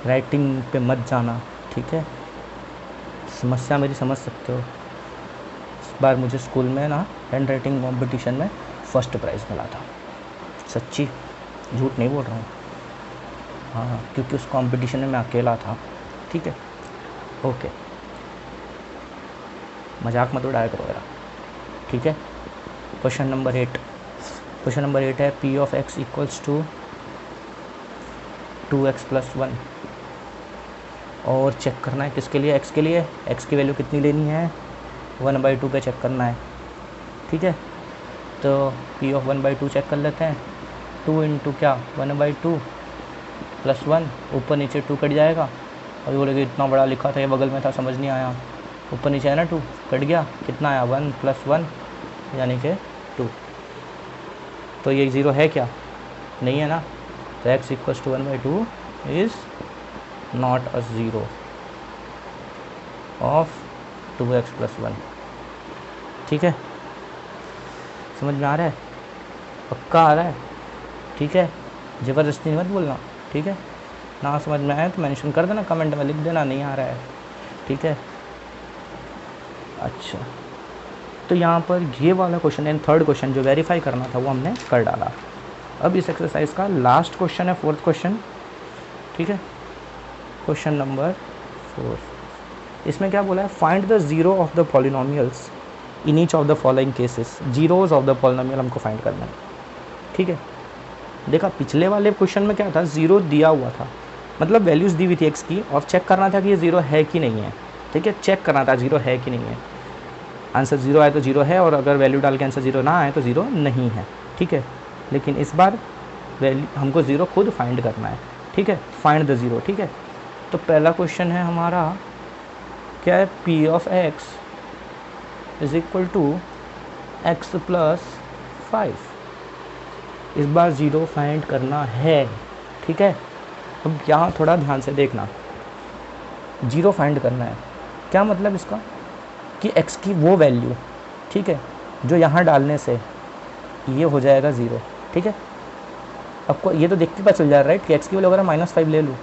राइटिंग पे मत जाना, ठीक है, समस्या मेरी समझ सकते हो, इस बार मुझे स्कूल में ना हैंड राइटिंग कॉम्पिटिशन में फर्स्ट प्राइज़ मिला था, सच्ची, झूठ नहीं बोल रहा हूँ, हाँ, क्योंकि उस कंपटीशन में मैं अकेला था, ठीक है, ओके, मजाक मत उड़ाया करो यार, ठीक है, क्वेश्चन नंबर 8, क्वेश्चन नंबर 8 है P of x equals to 2x plus 1, और चेक करना है किसके लिए, x के लिए। x की वैल्यू कितनी लेनी है, 1/2 पे चेक करना है, ठीक है। तो p ऑफ 1/2 चेक कर लेते हैं। 2 इंटू क्या 1/2 प्लस 1, ऊपर नीचे 2 कट जाएगा, और बोलेगे इतना बड़ा लिखा था, ये बगल में था, समझ नहीं आया, ऊपर नीचे है ना 2, कट गया, कितना आया 1 प्लस 1 यानी कि 2। तो ये 0 है क्या, नहीं है ना, तो x equals to 1/2 is not a zero of 2x plus 1, ठीक है। समझ में आ रहा है, पक्का आ रहा है, ठीक है, ज़बरदस्ती मत बोलना, ठीक है। ना समझ में आए तो मेंशन कर देना, कमेंट में लिख देना नहीं आ रहा है, ठीक है। अच्छा, तो यहाँ पर ये वाला क्वेश्चन एंड थर्ड क्वेश्चन जो वेरीफाई करना था वो हमने कर डाला। अब इस एक्सरसाइज का लास्ट क्वेश्चन है, फोर्थ क्वेश्चन, ठीक है, क्वेश्चन नंबर 4। इसमें क्या बोला है, find the zero of the polynomials in each of the following cases. Zeros of the polynomial हमको फाइंड करना है, ठीक है। देखा पिछले वाले क्वेश्चन में क्या था, ज़ीरो दिया हुआ था, मतलब वैल्यूज़ दी हुई थी एक्स की, और चेक करना था कि ये ज़ीरो है कि नहीं है, ठीक है, चेक करना था ज़ीरो है कि नहीं है। आंसर 0 आए तो 0 है, और अगर वैल्यू डाल के आंसर 0 ना आए तो 0 नहीं है, ठीक है। लेकिन इस बार वैल्यू हमको 0 खुद फाइंड करना है, ठीक है, फाइंड द ज़ीरो, ठीक है। तो पहला क्वेश्चन है हमारा क्या है, p of x is equal to x plus 5। इस बार 0 फाइंड करना है, ठीक है। अब यहाँ थोड़ा ध्यान से देखना, 0 फाइंड करना है, क्या मतलब इसका कि x की वो वैल्यू, ठीक है, जो यहाँ डालने से ये हो जाएगा 0, ठीक है। आपको ये तो देख के पता चल जा रहा है राइट कि x की वैल्यू अगर -5 ले लूँ,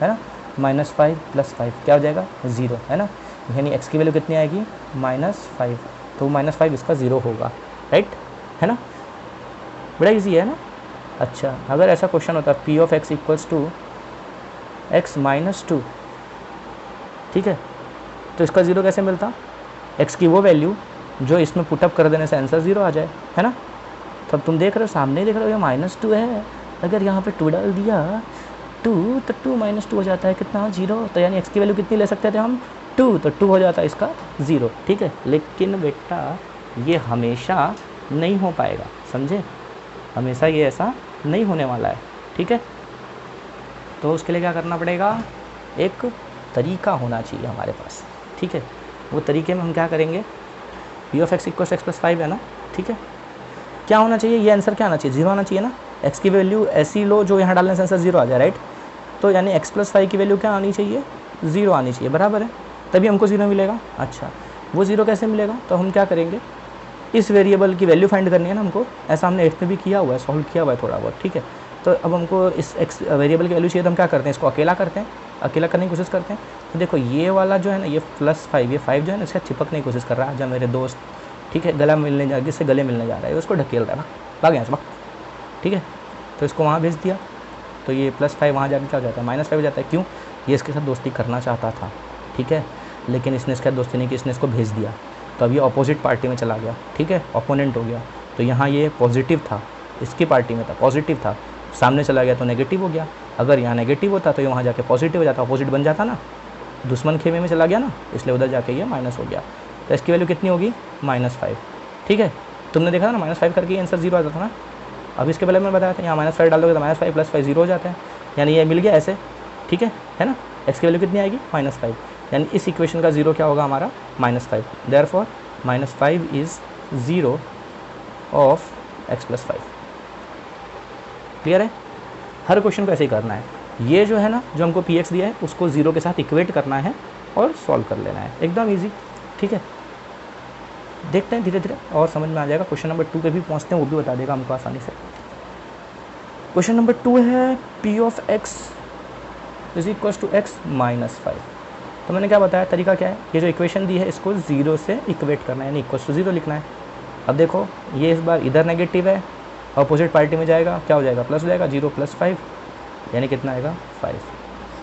है ना, -5 + 5 क्या हो जाएगा 0, है ना, यानी x की वैल्यू कितनी आएगी -5, तो -5 इसका 0 होगा, राइट, है ना, बड़ा इजी है ना। अच्छा, अगर ऐसा क्वेश्चन होता p of x equals to x - 2, ठीक है, तो इसका 0 कैसे मिलता, x की वो वैल्यू जो इसमें पुटअप कर देने से आंसर 0 आ जाए, है ना। तो अब तुम देख रहे हो, सामने देख रहे हो, ये -2 है, अगर यहाँ पे 2 डाल दिया 2, तो 2 - 2 हो जाता है कितना 0, तो यानी x की वैल्यू कितनी ले सकते थे हम 2, तो 2 हो जाता है इसका 0, ठीक है। लेकिन बेटा ये हमेशा नहीं हो पाएगा, समझे, हमेशा ये ऐसा नहीं होने वाला है, ठीक है। तो उसके लिए क्या करना पड़ेगा, एक तरीका होना चाहिए हमारे पास, ठीक है। वो तरीके में हम क्या करेंगे, p of x equals x + 5 है ना, ठीक है, क्या होना चाहिए, ये आंसर क्या आना चाहिए, 0 आना चाहिए ना। x की वैल्यू ऐसी लो जो यहाँ डालने से आंसर 0 आ जाए, राइट, तो यानी x + 5 की वैल्यू क्या आनी चाहिए, 0 आनी चाहिए, बराबर है, तभी हमको 0 मिलेगा। अच्छा, वो 0 कैसे मिलेगा, तो हम क्या करेंगे, इस वेरिएबल की वैल्यू फाइंड करनी है ना हमको, ऐसा हमने 8th में भी किया हुआ है, सॉल्व किया हुआ है थोड़ा बहुत, ठीक है। तो अब हमको इस x वेरिएबल की वैल्यू चाहिए, तो हम क्या करते हैं, इसको अकेला करते हैं, अकेला करने की कोशिश करते हैं। तो देखो ये वाला जो है ना, ये +5, ये 5 जो है ना, इसका चिपकने की कोशिश कर रहा है, जब मेरे दोस्त, ठीक है, गला मिलने जा, जिससे गले मिलने जा रहा है, उसको ढकेल रहा है ना, भाग यहाँ से भाग, ठीक है। तो इसको वहाँ भेज दिया, तो ये +5 वहाँ जाकर क्या हो जाता है, -5 हो जाता है, क्यों, ये इसके साथ दोस्ती करना चाहता था, ठीक है, लेकिन इसने इसके साथ दोस्ती नहीं की, इसने इसको भेज दिया, तो अब ये अपोजिट पार्टी में चला गया, ठीक है, ओपोनेंट हो गया। तो यहाँ ये पॉजिटिव था, इसकी पार्टी में था, पॉजिटिव था, सामने चला गया तो नेगेटिव हो गया। अगर यहाँ नेगेटिव होता तो ये वहाँ जाके पॉजिटिव हो जाता, अपोजिट बन जाता ना, दुश्मन खेमे में चला गया ना, इसलिए उधर जाके ये माइनस हो गया। तो इसकी वैल्यू कितनी होगी, -5, ठीक है। तुमने देखा था ना, -5 करके आंसर 0 आता था ना। अब इसके पहले मैंने बताया था, यहाँ -5 डालोगे तो -5 + 5 0 हो जाता है, यानी ये मिल गया ऐसे, ठीक है ना। x की वैल्यू कितनी आएगी, -5, यानी इस इक्वेशन का 0 क्या होगा हमारा, -5। Therefore -5 is 0 of x + 5। Clear है, हर क्वेश्चन को ऐसे ही करना है। ये जो है ना, जो हमको px दिया है उसको 0 के साथ इक्वेट करना है और सॉल्व कर लेना है, एकदम ईजी, ठीक है। देखते हैं धीरे धीरे और समझ में आ जाएगा। क्वेश्चन नंबर 2 पे भी पहुँचते हैं, वो भी बता देगा हमको आसानी से। क्वेश्चन नंबर 2 है p of x is equals to x - 5। तो मैंने क्या बताया, तरीका क्या है, ये जो इक्वेशन दी है इसको 0 से इक्वेट करना है, यानी इक्वल्स टू 0 लिखना है। अब देखो ये इस बार इधर नेगेटिव है, अपोजिट पार्टी में जाएगा, क्या हो जाएगा, प्लस हो जाएगा, 0 + 5 यानी कितना आएगा 5,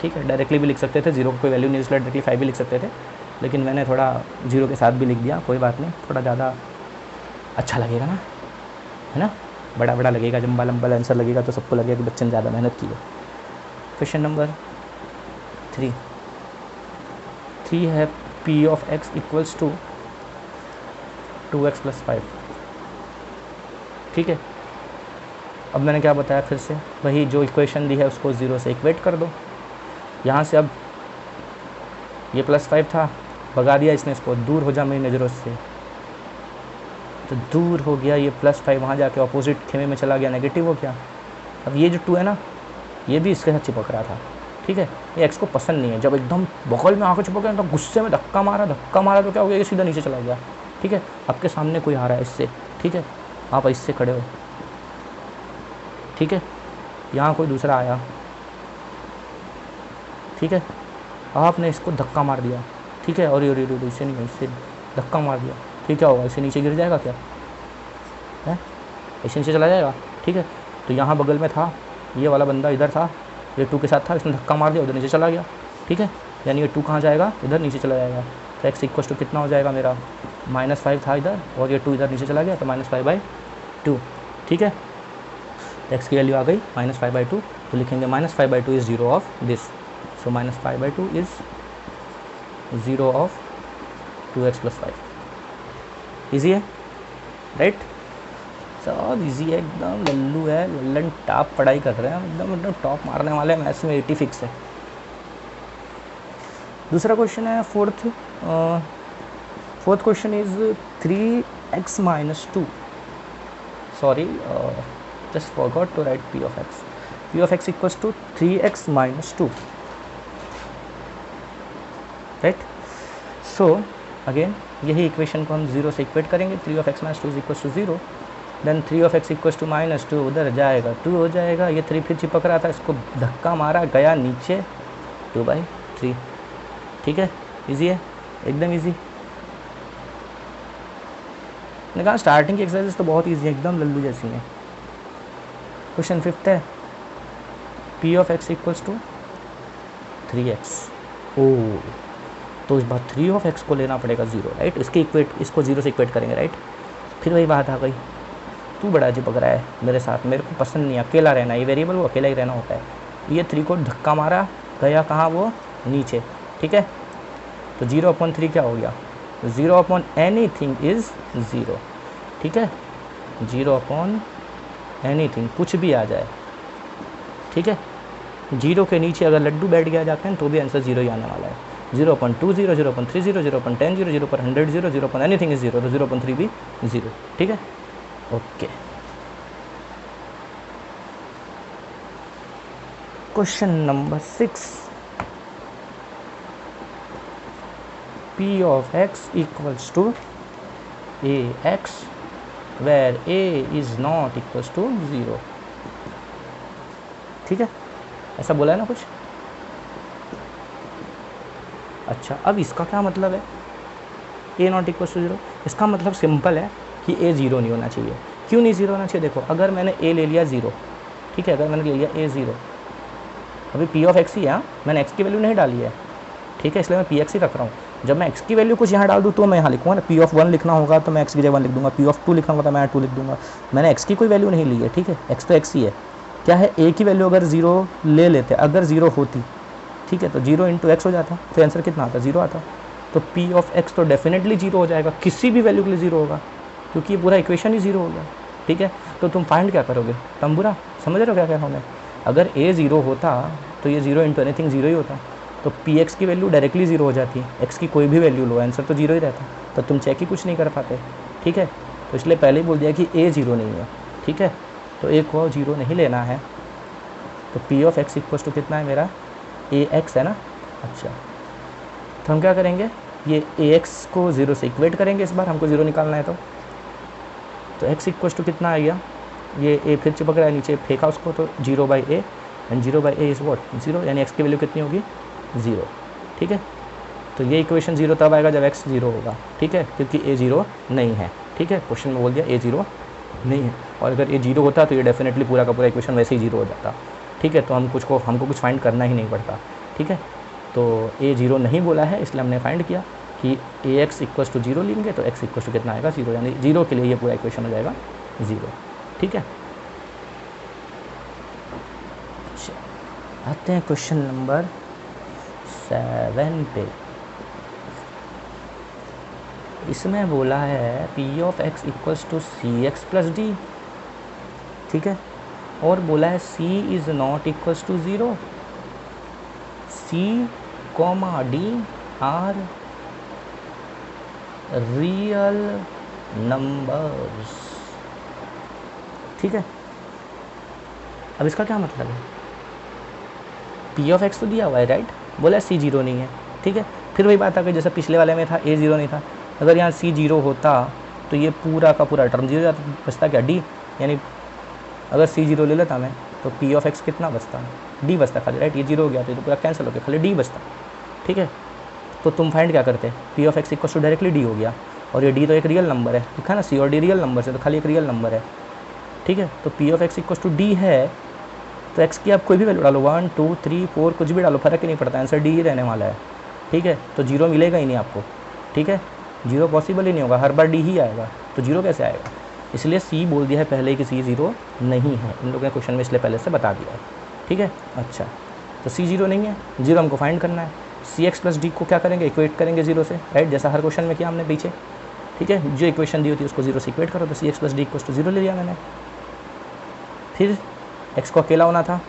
ठीक है। डायरेक्टली भी लिख सकते थे, 0 को कोई वैल्यू नहीं, इसलिए डायरेक्टली 5 भी लिख सकते थे, लेकिन मैंने थोड़ा 0 के साथ भी लिख दिया, कोई बात नहीं, थोड़ा ज़्यादा अच्छा लगेगा ना, है ना, बड़ा बड़ा लगेगा, लंबा लंबा आंसर लगेगा तो सबको लगेगा कि बच्चे ने ज़्यादा मेहनत की है। क्वेश्चन नंबर 3 है P of x equals to 2x + 5। ठीक है, अब मैंने क्या बताया, फिर से वही जो इक्वेशन दी है उसको 0 से इक्वेट कर दो। यहाँ से अब ये +5 था, भगा दिया इसने इसको, दूर हो जा मेरी नज़रों से, तो दूर हो गया ये +5, वहाँ जाके अपोजिट खेमे में चला गया, नेगेटिव हो गया। अब ये जो 2 है ना, ये भी इसके साथ चिपक रहा था। ठीक है, ये एक्स को पसंद नहीं है, जब एकदम बगल में आकर चिपक गया तो गुस्से में धक्का मारा तो क्या हो गया, ये सीधा नीचे चला गया। ठीक है, आपके सामने कोई आ रहा है इससे, ठीक है, आप इससे खड़े हो, ठीक है, यहाँ कोई दूसरा आया, ठीक है, आपने इसको धक्का मार दिया, ठीक है, और इसे नहीं, इससे धक्का मार दिया, ठीक है, होगा इसे नीचे गिर जाएगा क्या है, इसे नीचे चला जाएगा। ठीक है, तो यहाँ बगल में था ये वाला बंदा, इधर था, ये 2 के साथ था, इसने धक्का मार दिया, उधर नीचे चला गया। ठीक है, यानी ये 2 कहाँ जाएगा, इधर नीचे चला जाएगा। तो एक्स इक्वल टू कितना हो जाएगा मेरा, -5 था इधर, और ये 2 इधर नीचे चला गया, तो -5/2। ठीक है, तो एक्स की वैल्यू आ गई -5/2, तो लिखेंगे -5/2 is 0 of this, so -5/2 is 0 of 2x + 5। Easy है, राइट, सब इजी है एकदम, लल्लू है, लल्लन टॉप पढ़ाई कर रहे हैं, एकदम टॉप मारने वाले हैं, मैथ्स में 80 फिक्स है। दूसरा क्वेश्चन है fourth question is 3x - 2, sorry just forgot to write p of x equals to 3x - 2, right? So again यही इक्वेशन को हम 0 से इक्वेट करेंगे, 3 of x - 2 is equals to 0, then 3 of x equals to -2, उधर जाएगा 2 हो जाएगा, ये 3 फिर चिपक रहा था, इसको धक्का मारा, गया नीचे 2/3। ठीक है, इजी है, एकदम इजी। मैंने कहा स्टार्टिंग की एक्सरसाइज तो बहुत इजी है, एकदम लल्लू जैसी है। क्वेश्चन 5 है p of x equals to 3x। ओ, तो इस बार 3 of x को लेना पड़ेगा 0, राइट, इसको 0 से इक्वेट करेंगे, राइट। फिर वही बात आ गई, तू बड़ा चिपक रहा है मेरे साथ, मेरे को पसंद नहीं है अकेला रहना, ये वेरिएबल वो अकेला ही रहना होता है। ये 3 को धक्का मारा, गया कहाँ, वो नीचे। ठीक है, तो 0/3 क्या हो गया, 0/anything इज़ 0। ठीक है, 0/anything कुछ भी आ जाए, ठीक है, 0 के नीचे अगर लड्डू बैठ गया जाते हैं तो भी आंसर 0 ही आने वाला है। 0/20, 0/30, 0/10, 0/100, 0/anything इज 0, तो 0/3 भी 0। ठीक है, okay. Question number 6, p of x equals to ax where a is not equals to 0। ठीक है, ऐसा बोला है ना कुछ। अच्छा, अब इसका क्या मतलब है, a नॉट इक्वल टू 0, इसका मतलब सिंपल है कि a 0 नहीं होना चाहिए। क्यों नहीं 0 होना चाहिए, देखो अगर मैंने a ले लिया 0, ठीक है, अगर मैंने ले लिया a 0, अभी p ऑफ x ही है, मैंने x की वैल्यू नहीं डाली है, ठीक है, इसलिए मैं px ही रख रहा हूँ। जब मैं x की वैल्यू कुछ यहाँ डाल दूँ तो मैं यहाँ लिखूँगा ना, p ऑफ 1 लिखना होगा तो मैं x की जगह 1 लिख दूँगा, p ऑफ 2 लिखना होगा तो मैं 2 लिख दूँगा। मैंने x की कोई वैल्यू नहीं ली है, ठीक है, x तो x ही है। क्या है, a की वैल्यू अगर 0 ले लेते, अगर 0 होती, ठीक है, तो 0 × x हो जाता, तो आंसर कितना आता, 0 आता। तो p ऑफ x तो डेफिनेटली 0 हो जाएगा, किसी भी वैल्यू के लिए 0 होगा, क्योंकि ये पूरा इक्वेशन ही 0 हो गया। ठीक है, तो तुम फाइंड क्या करोगे, तंबूरा, समझ रहे हो क्या कह रहा हूँ मैं। अगर a 0 होता तो ये 0 × एनीथिंग 0 ही होता, तो px की वैल्यू डायरेक्टली 0 हो जाती, x की कोई भी वैल्यू लो आंसर तो 0 ही रहता, तो तुम चेक ही कुछ नहीं कर पाते। ठीक है, तो इसलिए पहले ही बोल दिया कि a 0 नहीं है। ठीक है, तो a को 0 नहीं लेना है, तो p of x equal to कितना है मेरा, ax है ना। अच्छा, तो हम क्या करेंगे, ये ax को 0 से इक्वेट करेंगे, इस बार हमको 0 निकालना है, तो x इक्वल टू कितना आ गया, ये a फिर चिपक रहा है नीचे, फेंका उसको, तो 0/a, and 0/a is what, 0, यानी x की वैल्यू कितनी होगी, 0। ठीक है, तो ये इक्वेशन 0 तब आएगा जब x 0 होगा। ठीक है, क्योंकि a 0 नहीं है। ठीक है, क्वेश्चन में बोल दिया a 0 नहीं है, और अगर a 0 होता तो ये डेफिनेटली पूरा का पूरा इक्वेशन वैसे ही 0 हो जाता। ठीक है, तो हमको कुछ फाइंड करना ही नहीं पड़ता। ठीक है, तो a 0 नहीं बोला है, इसलिए हमने फाइंड किया कि ax इक्वल टू 0 लेंगे तो x इक्वल टू कितना आएगा, 0, यानी 0 के लिए ये पूरा इक्वेशन हो जाएगा 0। ठीक है। आते हैं क्वेश्चन नंबर 7 पे। इसमें बोला है P of x equals to c x plus d, ठीक है, और बोला है c is not equals to zero, c comma d are real numbers, ठीक है। अब इसका क्या मतलब है, पी ऑफ एक्स तो दिया हुआ है राइट, बोला सी जीरो नहीं है, ठीक है। फिर वही बात आ गई जैसे पिछले वाले में था ए जीरो नहीं था, अगर यहाँ सी जीरो होता तो ये पूरा का पूरा टर्म जीरो जाता, बचता क्या डी, यानी अगर सी जीरो ले लेता मैं तो पी ऑफ एक्स कितना बचता, डी बचता खाली, राइट। ये जीरो हो गया तो ये तो पूरा कैंसिल हो गया, खाली डी बचता, ठीक है। तो तुम फाइंड क्या करते, P of x equal to directly D हो गया, और ये डी तो एक रियल नंबर है, लिखा ना सी और डी रियल नंबर से, तो खाली एक रियल नंबर है, ठीक है। तो P of x equal to D है, तो एक्स की आप कोई भी वैल्यू डालो 1 2 3 4 कुछ भी डालो, फर्क ही नहीं पड़ता, आंसर डी ही रहने वाला है, ठीक है। तो जीरो मिलेगा ही नहीं आपको, ठीक है, जीरो पॉसिबल ही नहीं होगा, हर बार डी ही आएगा, तो जीरो कैसे आएगा, इसलिए सी बोल दिया है पहले ही कि सी जीरो नहीं है, इन लोगों ने क्वेश्चन में इसलिए पहले से बता दिया है, ठीक है। अच्छा, तो सी जीरो नहीं है, जीरो हमको फाइंड करना है, सी एक्स प्लस डी को क्या करेंगे, इक्वेट करेंगे जीरो से, राइट, जैसा हर क्वेश्चन में किया हमने पीछे, ठीक है। जो इक्वेशन दी होती है उसको जीरो से इक्वेट करो, तो c x plus d equal to zero ले लिया मैंने। फिर एक्स को अकेला होना था,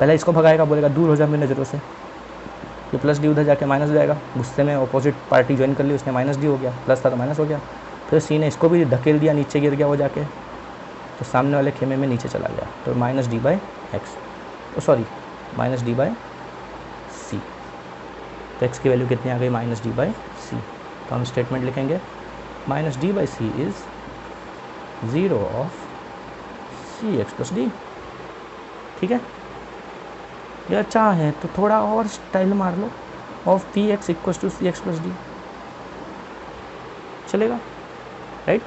पहले इसको भगाएगा, बोलेगा दूर हो जा मेरी नज़रों से, ये प्लस डी उधर जाके माइनस हो जाएगा, गुस्से में अपोजिट पार्टी ज्वाइन कर ली उसने, माइनस डी हो गया, प्लस था तो माइनस हो गया। फिर सी ने इसको भी धकेल दिया, नीचे गिर गया वो जाके, तो सामने वाले खेमे में नीचे चला गया, तो minus d by x, sorry minus d by c, तो एक्स की वैल्यू कितनी आ गई, माइनस डी बाई सी। तो हम स्टेटमेंट लिखेंगे minus d by c is zero of c x plus d, ठीक है। या चाहे तो थोड़ा और स्टाइल मार लो, of p x equal to c x plus d, चलेगा, राइट,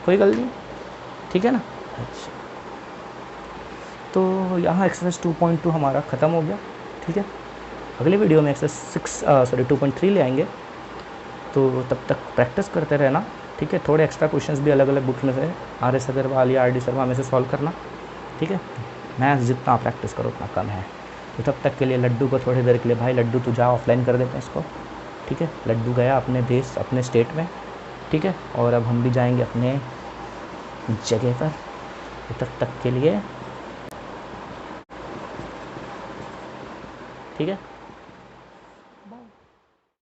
कोई गलती नहीं, ठीक है ना। अच्छा, तो यहाँ एक्सरसाइज 2.2 हमारा ख़त्म हो गया, ठीक है। अगले वीडियो में एक्सरसाइज 2.3 ले आएंगे, तो तब तक प्रैक्टिस करते रहना, ठीक है। थोड़े एक्स्ट्रा क्वेश्चंस भी अलग अलग बुक्स में से, आर एस अग्रवाल या आर डी शर्मा में से सॉल्व करना, ठीक है। मैथ्स जितना प्रैक्टिस करो उतना कम है, तो तब तक के लिए लड्डू को थोड़ी देर के लिए, भाई लड्डू तू जा ऑफलाइन कर देते हैं इसको, ठीक है। लड्डू गया अपने देश अपने स्टेट में, ठीक है, और अब हम भी जाएंगे अपने जगह पर, तो तब तक के लिए ठीक है।